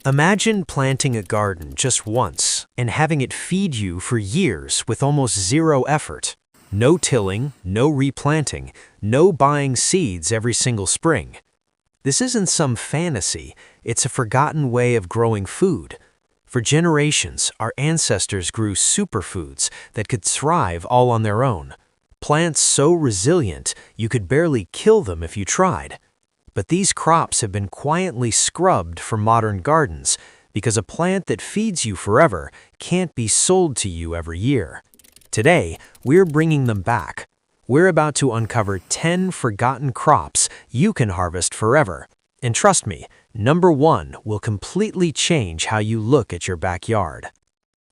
Imagine planting a garden just once and having it feed you for years with almost zero effort. No tilling, no replanting, no buying seeds every single spring. This isn't some fantasy, it's a forgotten way of growing food. For generations, our ancestors grew superfoods that could thrive all on their own. Plants so resilient, you could barely kill them if you tried. But these crops have been quietly scrubbed for modern gardens because a plant that feeds you forever can't be sold to you every year. Today, we're bringing them back. We're about to uncover 10 forgotten crops you can harvest forever. And trust me, number 1 will completely change how you look at your backyard.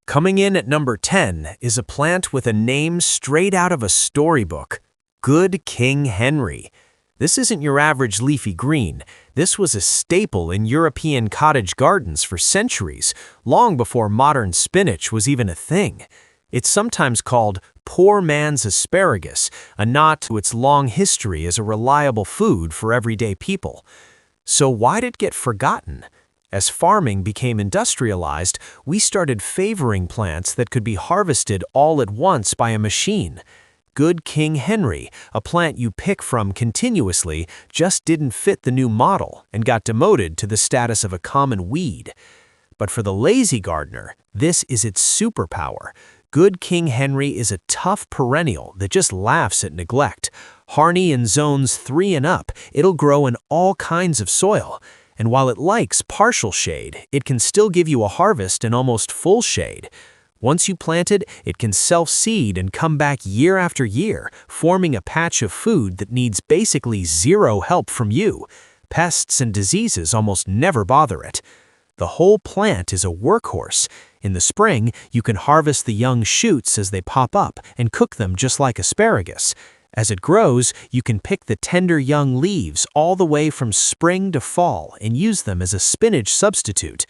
Coming in at number 10 is a plant with a name straight out of a storybook, Good King Henry. This isn't your average leafy green. This was a staple in European cottage gardens for centuries, long before modern spinach was even a thing. It's sometimes called poor man's asparagus, a nod to its long history as a reliable food for everyday people. So why did it get forgotten? As farming became industrialized, we started favoring plants that could be harvested all at once by a machine. Good King Henry, a plant you pick from continuously, just didn't fit the new model and got demoted to the status of a common weed. But for the lazy gardener, this is its superpower. Good King Henry is a tough perennial that just laughs at neglect. Hardy in zones 3 and up, it'll grow in all kinds of soil. And while it likes partial shade, it can still give you a harvest in almost full shade. Once you plant it, it can self-seed and come back year after year, forming a patch of food that needs basically zero help from you. Pests and diseases almost never bother it. The whole plant is a workhorse. In the spring, you can harvest the young shoots as they pop up and cook them just like asparagus. As it grows, you can pick the tender young leaves all the way from spring to fall and use them as a spinach substitute.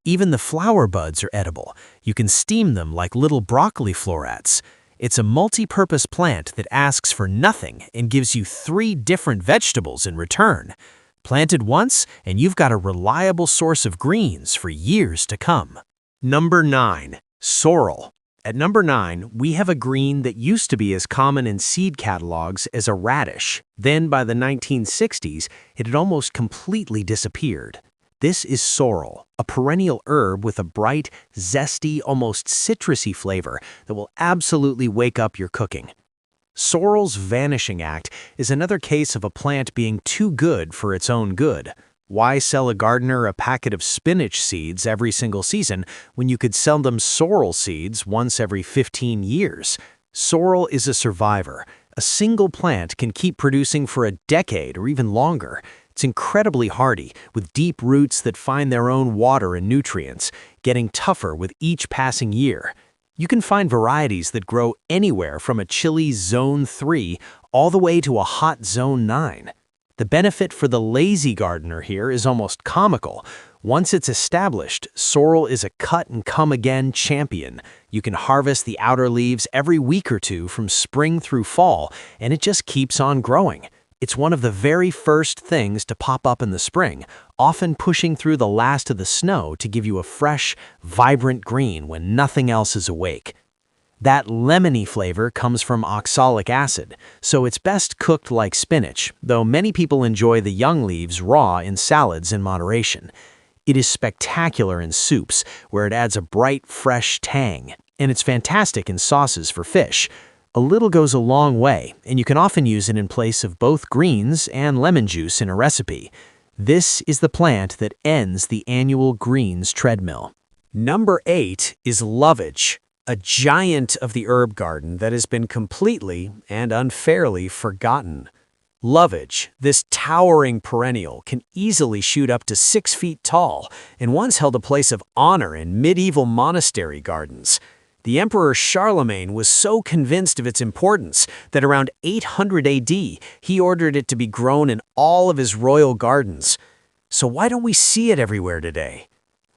Even the flower buds are edible. You can steam them like little broccoli florets. It's a multi-purpose plant that asks for nothing and gives you 3 different vegetables in return. Planted once, and you've got a reliable source of greens for years to come. Number 9. Sorrel. At number 9, we have a green that used to be as common in seed catalogs as a radish. Then, by the 1960s, it had almost completely disappeared. This is sorrel, a perennial herb with a bright, zesty, almost citrusy flavor that will absolutely wake up your cooking. Sorrel's vanishing act is another case of a plant being too good for its own good. Why sell a gardener a packet of spinach seeds every single season when you could sell them sorrel seeds once every 15 years? Sorrel is a survivor. A single plant can keep producing for a decade or even longer. It's incredibly hardy, with deep roots that find their own water and nutrients, getting tougher with each passing year. You can find varieties that grow anywhere from a chilly Zone 3 all the way to a hot Zone 9. The benefit for the lazy gardener here is almost comical. Once it's established, sorrel is a cut-and-come-again champion. You can harvest the outer leaves every week or two from spring through fall, and it just keeps on growing. It's one of the very first things to pop up in the spring, often pushing through the last of the snow to give you a fresh, vibrant green when nothing else is awake. That lemony flavor comes from oxalic acid, so it's best cooked like spinach, though many people enjoy the young leaves raw in salads in moderation. It is spectacular in soups, where it adds a bright, fresh tang, and it's fantastic in sauces for fish. A little goes a long way, and you can often use it in place of both greens and lemon juice in a recipe. This is the plant that ends the annual greens treadmill. Number 8 is lovage, a giant of the herb garden that has been completely and unfairly forgotten. Lovage, this towering perennial, can easily shoot up to 6 feet tall and once held a place of honor in medieval monastery gardens. The Emperor Charlemagne was so convinced of its importance that around 800 AD, he ordered it to be grown in all of his royal gardens. So why don't we see it everywhere today?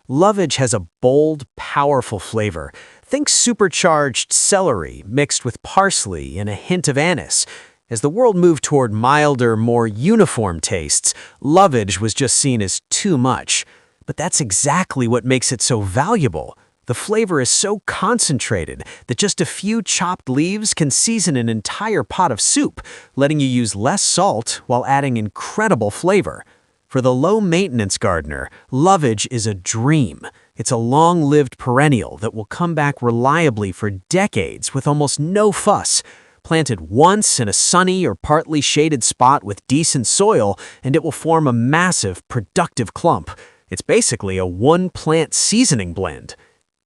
Lovage has a bold, powerful flavor. Think supercharged celery mixed with parsley and a hint of anise. As the world moved toward milder, more uniform tastes, lovage was just seen as too much. But that's exactly what makes it so valuable. The flavor is so concentrated that just a few chopped leaves can season an entire pot of soup, letting you use less salt while adding incredible flavor. For the low-maintenance gardener, lovage is a dream. It's a long-lived perennial that will come back reliably for decades with almost no fuss. Planted once in a sunny or partly shaded spot with decent soil, and it will form a massive, productive clump. It's basically a one-plant seasoning blend.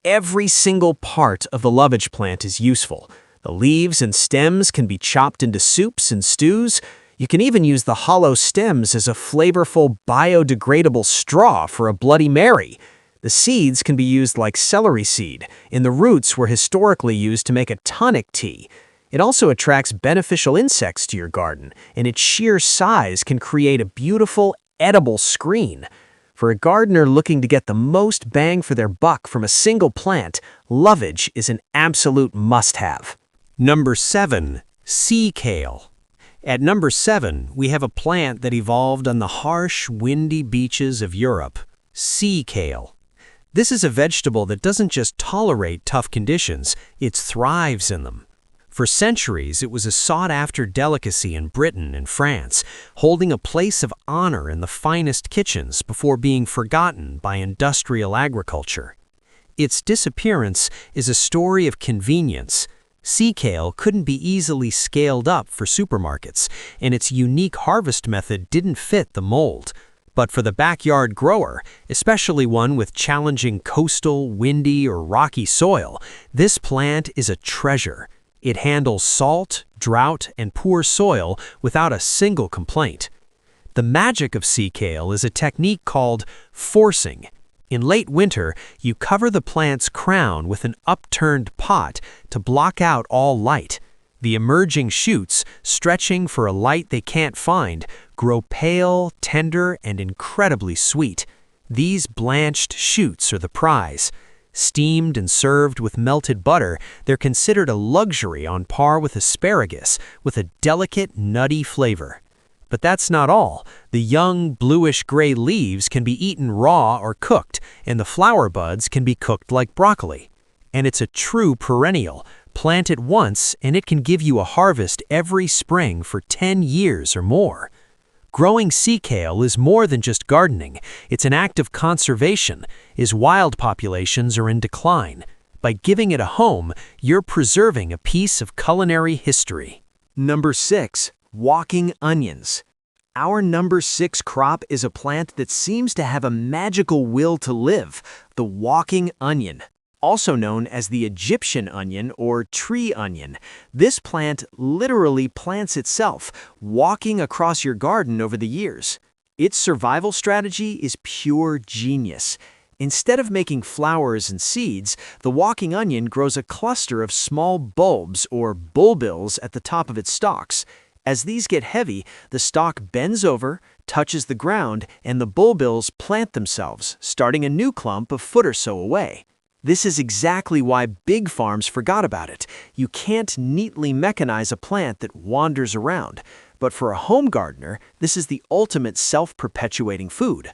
Every single part of the lovage plant is useful. The leaves and stems can be chopped into soups and stews. You can even use the hollow stems as a flavorful, biodegradable straw for a Bloody Mary. The seeds can be used like celery seed, and the roots were historically used to make a tonic tea. It also attracts beneficial insects to your garden, and its sheer size can create a beautiful, edible screen. For a gardener looking to get the most bang for their buck from a single plant, lovage is an absolute must-have. Number 7. Sea kale. At number 7, we have a plant that evolved on the harsh, windy beaches of Europe, sea kale. This is a vegetable that doesn't just tolerate tough conditions, it thrives in them. For centuries, it was a sought-after delicacy in Britain and France, holding a place of honor in the finest kitchens before being forgotten by industrial agriculture. Its disappearance is a story of convenience. Sea kale couldn't be easily scaled up for supermarkets, and its unique harvest method didn't fit the mold. But for the backyard grower, especially one with challenging coastal, windy, or rocky soil, this plant is a treasure. It handles salt, drought, and poor soil without a single complaint. The magic of sea kale is a technique called forcing. In late winter, you cover the plant's crown with an upturned pot to block out all light. The emerging shoots, stretching for a light they can't find, grow pale, tender, and incredibly sweet. These blanched shoots are the prize. Steamed and served with melted butter, they're considered a luxury on par with asparagus, with a delicate, nutty flavor. But that's not all. The young, bluish-gray leaves can be eaten raw or cooked, and the flower buds can be cooked like broccoli. And it's a true perennial. Plant it once, and it can give you a harvest every spring for 10 years or more. Growing sea kale is more than just gardening. It's an act of conservation, as wild populations are in decline. By giving it a home, you're preserving a piece of culinary history. Number 6. Walking onions. Our number 6 crop is a plant that seems to have a magical will to live, the walking onion. Also known as the Egyptian onion or tree onion. This plant literally plants itself, walking across your garden over the years. Its survival strategy is pure genius. Instead of making flowers and seeds, the walking onion grows a cluster of small bulbs or bulbils at the top of its stalks. As these get heavy, the stalk bends over, touches the ground, and the bulbils plant themselves, starting a new clump a foot or so away. This is exactly why big farms forgot about it. You can't neatly mechanize a plant that wanders around. But for a home gardener, this is the ultimate self-perpetuating food.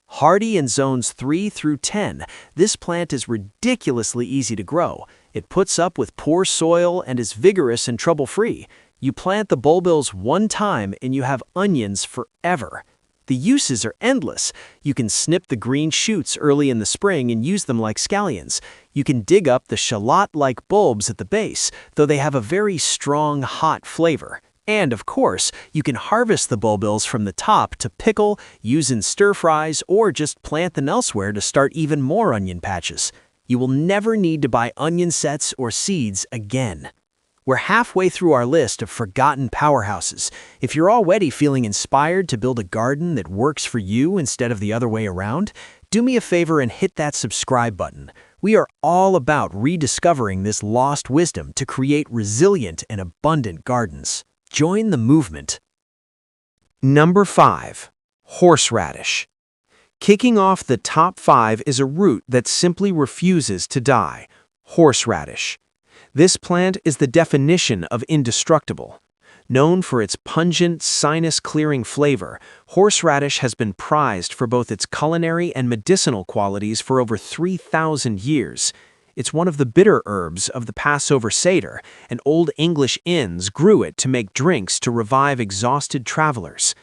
Hardy in zones 3 through 10, this plant is ridiculously easy to grow. It puts up with poor soil and is vigorous and trouble-free. You plant the bulbils one time and you have onions forever. The uses are endless. You can snip the green shoots early in the spring and use them like scallions. You can dig up the shallot-like bulbs at the base, though they have a very strong, hot flavor. And, of course, you can harvest the bulbils from the top to pickle, use in stir-fries, or just plant them elsewhere to start even more onion patches. You will never need to buy onion sets or seeds again. We're halfway through our list of forgotten powerhouses. If you're already feeling inspired to build a garden that works for you instead of the other way around, do me a favor and hit that subscribe button. We are all about rediscovering this lost wisdom to create resilient and abundant gardens. Join the movement. Number 5. Horseradish. Kicking off the top 5 is a root that simply refuses to die: horseradish. This plant is the definition of indestructible. Known for its pungent, sinus-clearing flavor, horseradish has been prized for both its culinary and medicinal qualities for over 3,000 years. It's one of the bitter herbs of the Passover Seder, and Old English inns grew it to make drinks to revive exhausted travelers.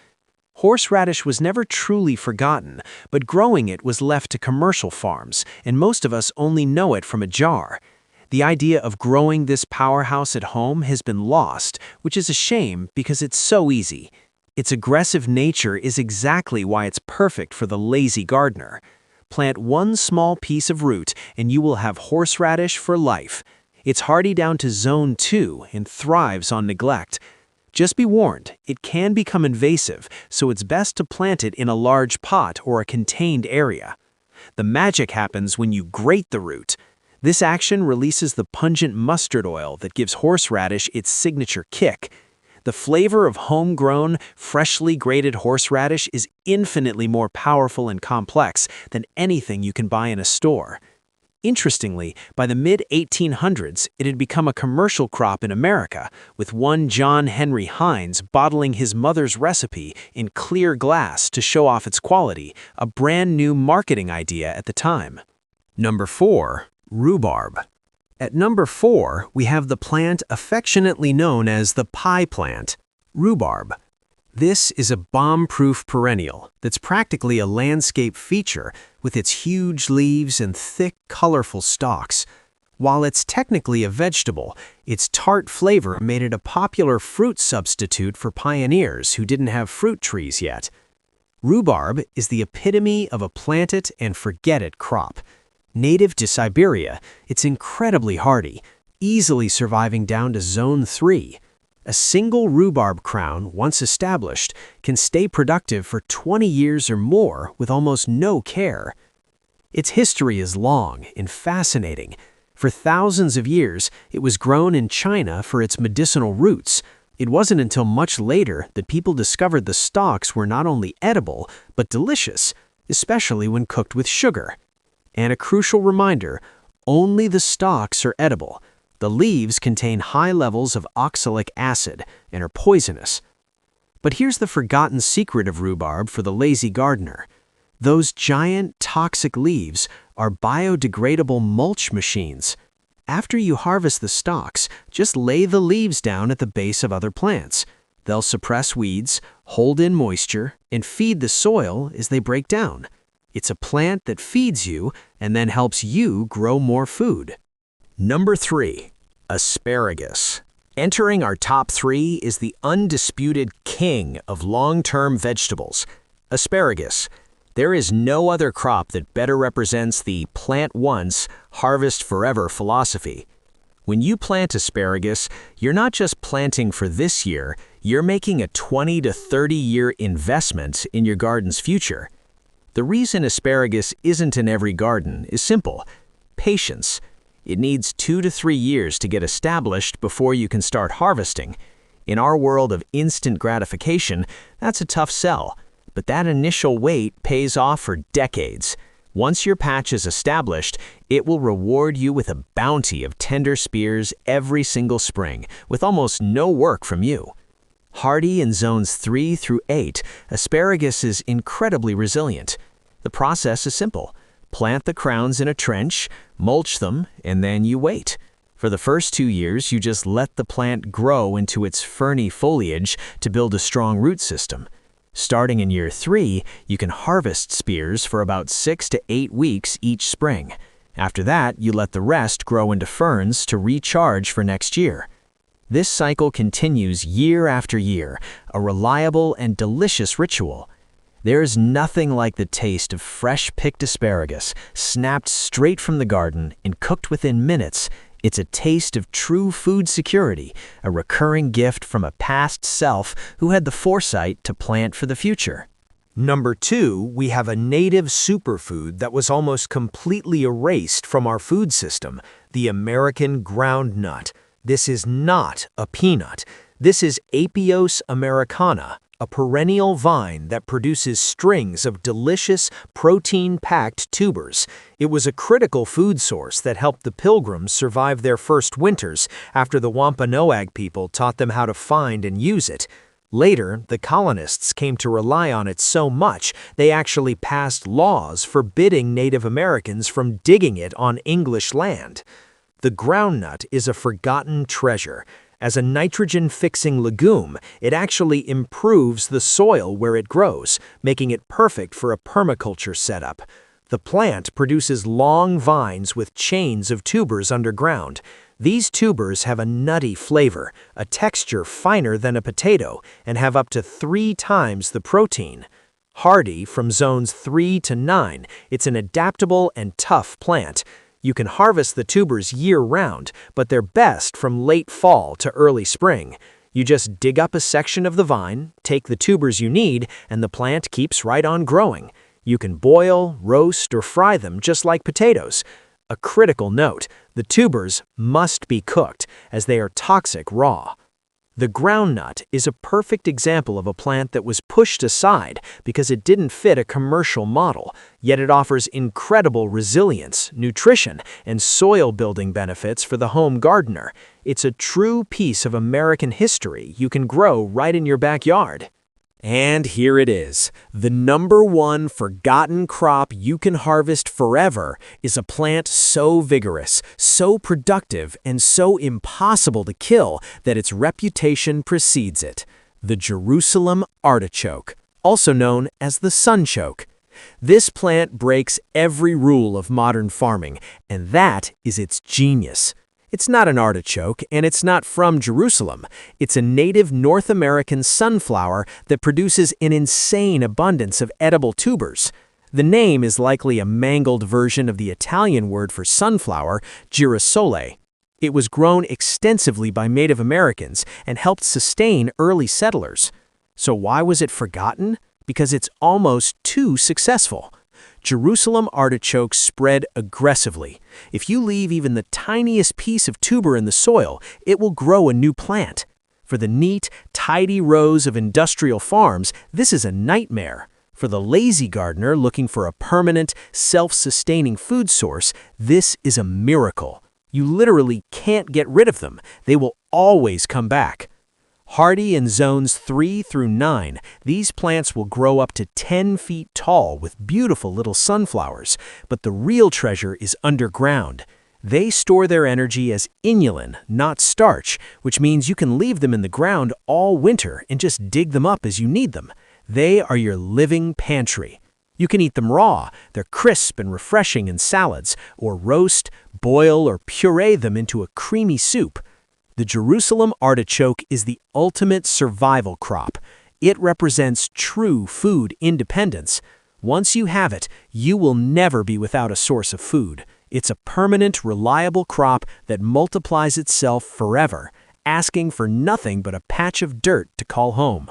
Horseradish was never truly forgotten, but growing it was left to commercial farms, and most of us only know it from a jar. The idea of growing this powerhouse at home has been lost, which is a shame because it's so easy. Its aggressive nature is exactly why it's perfect for the lazy gardener. Plant one small piece of root and you will have horseradish for life. It's hardy down to zone 2 and thrives on neglect. Just be warned, it can become invasive, so it's best to plant it in a large pot or a contained area. The magic happens when you grate the root. This action releases the pungent mustard oil that gives horseradish its signature kick. The flavor of homegrown, freshly grated horseradish is infinitely more powerful and complex than anything you can buy in a store. Interestingly, by the mid-1800s, it had become a commercial crop in America, with one John Henry Hines bottling his mother's recipe in clear glass to show off its quality, a brand new marketing idea at the time. Number 4. Rhubarb. At number 4, we have the plant affectionately known as the pie plant, rhubarb. This is a bomb-proof perennial that's practically a landscape feature with its huge leaves and thick, colorful stalks. While it's technically a vegetable, its tart flavor made it a popular fruit substitute for pioneers who didn't have fruit trees yet. Rhubarb is the epitome of a plant-it-and-forget-it crop. Native to Siberia, it's incredibly hardy, easily surviving down to zone 3. A single rhubarb crown, once established, can stay productive for 20 years or more with almost no care. Its history is long and fascinating. For thousands of years, it was grown in China for its medicinal roots. It wasn't until much later that people discovered the stalks were not only edible, but delicious, especially when cooked with sugar. And a crucial reminder, only the stalks are edible. The leaves contain high levels of oxalic acid and are poisonous. But here's the forgotten secret of rhubarb for the lazy gardener. Those giant, toxic leaves are biodegradable mulch machines. After you harvest the stalks, just lay the leaves down at the base of other plants. They'll suppress weeds, hold in moisture, and feed the soil as they break down. It's a plant that feeds you and then helps you grow more food. Number 3. Asparagus. Entering our top 3 is the undisputed king of long-term vegetables, asparagus. There is no other crop that better represents the plant once, harvest forever philosophy. When you plant asparagus, you're not just planting for this year, you're making a 20 to 30-year investment in your garden's future. The reason asparagus isn't in every garden is simple: patience. It needs 2 to 3 years to get established before you can start harvesting. In our world of instant gratification, that's a tough sell, but that initial wait pays off for decades. Once your patch is established, it will reward you with a bounty of tender spears every single spring, with almost no work from you. Hardy in zones 3 through 8, asparagus is incredibly resilient. The process is simple. Plant the crowns in a trench, mulch them, and then you wait. For the first 2 years, you just let the plant grow into its ferny foliage to build a strong root system. Starting in year 3, you can harvest spears for about 6 to 8 weeks each spring. After that, you let the rest grow into ferns to recharge for next year. This cycle continues year after year, a reliable and delicious ritual. There is nothing like the taste of fresh-picked asparagus, snapped straight from the garden and cooked within minutes. It's a taste of true food security, a recurring gift from a past self who had the foresight to plant for the future. Number 2, we have a native superfood that was almost completely erased from our food system, the American groundnut. This is not a peanut. This is Apios americana, a perennial vine that produces strings of delicious, protein-packed tubers. It was a critical food source that helped the Pilgrims survive their first winters after the Wampanoag people taught them how to find and use it. Later, the colonists came to rely on it so much they actually passed laws forbidding Native Americans from digging it on English land. The groundnut is a forgotten treasure. As a nitrogen-fixing legume, it actually improves the soil where it grows, making it perfect for a permaculture setup. The plant produces long vines with chains of tubers underground. These tubers have a nutty flavor, a texture finer than a potato, and have up to 3 times the protein. Hardy from zones 3 to 9, it's an adaptable and tough plant. You can harvest the tubers year-round, but they're best from late fall to early spring. You just dig up a section of the vine, take the tubers you need, and the plant keeps right on growing. You can boil, roast, or fry them just like potatoes. A critical note, the tubers must be cooked, as they are toxic raw. The groundnut is a perfect example of a plant that was pushed aside because it didn't fit a commercial model, yet it offers incredible resilience, nutrition, and soil-building benefits for the home gardener. It's a true piece of American history you can grow right in your backyard. And here it is. The #1 forgotten crop you can harvest forever is a plant so vigorous, so productive, and so impossible to kill that its reputation precedes it. The Jerusalem artichoke, also known as the sunchoke. This plant breaks every rule of modern farming, and that is its genius. It's not an artichoke, and it's not from Jerusalem. It's a native North American sunflower that produces an insane abundance of edible tubers. The name is likely a mangled version of the Italian word for sunflower, girasole. It was grown extensively by Native Americans and helped sustain early settlers. So why was it forgotten? Because it's almost too successful. Jerusalem artichokes spread aggressively. If you leave even the tiniest piece of tuber in the soil, it will grow a new plant. For the neat, tidy rows of industrial farms, this is a nightmare. For the lazy gardener looking for a permanent, self-sustaining food source, this is a miracle. You literally can't get rid of them. They will always come back. Hardy in zones 3 through 9, these plants will grow up to 10 feet tall with beautiful little sunflowers, but the real treasure is underground. They store their energy as inulin, not starch, which means you can leave them in the ground all winter and just dig them up as you need them. They are your living pantry. You can eat them raw, they're crisp and refreshing in salads, or roast, boil, or puree them into a creamy soup. The Jerusalem artichoke is the ultimate survival crop. It represents true food independence. Once you have it, you will never be without a source of food. It's a permanent, reliable crop that multiplies itself forever, asking for nothing but a patch of dirt to call home.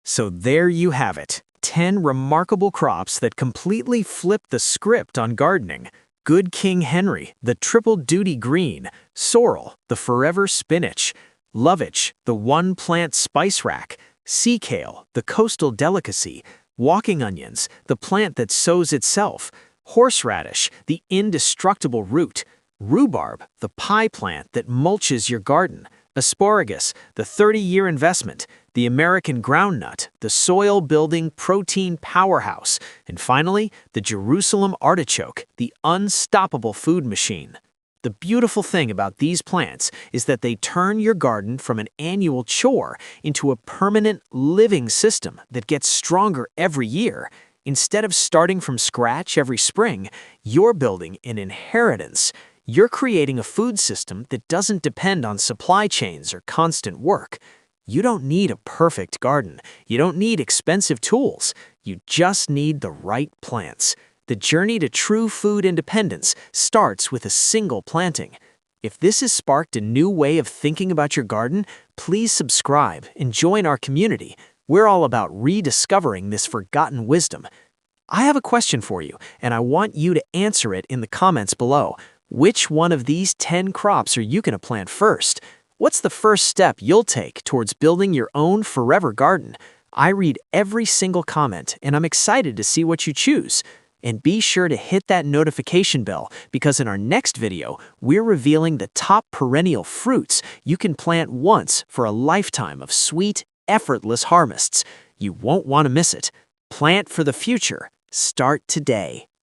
So there you have it, 10 remarkable crops that completely flip the script on gardening. Good King Henry, the triple duty green, sorrel, the forever spinach, lovage, the one-plant spice rack, sea kale, the coastal delicacy, walking onions, the plant that sows itself, horseradish, the indestructible root, rhubarb, the pie plant that mulches your garden, asparagus, the 30-year investment, the American groundnut, the soil-building protein powerhouse, and finally, the Jerusalem artichoke, the unstoppable food machine. The beautiful thing about these plants is that they turn your garden from an annual chore into a permanent living system that gets stronger every year. Instead of starting from scratch every spring, you're building an inheritance. You're creating a food system that doesn't depend on supply chains or constant work. You don't need a perfect garden. You don't need expensive tools. You just need the right plants. The journey to true food independence starts with a single planting. If this has sparked a new way of thinking about your garden, please subscribe and join our community. We're all about rediscovering this forgotten wisdom. I have a question for you, and I want you to answer it in the comments below. Which one of these 10 crops are you going to plant first? What's the first step you'll take towards building your own forever garden? I read every single comment, and I'm excited to see what you choose. And be sure to hit that notification bell, because in our next video, we're revealing the top perennial fruits you can plant once for a lifetime of sweet, effortless harvests. You won't want to miss it. Plant for the future. Start today.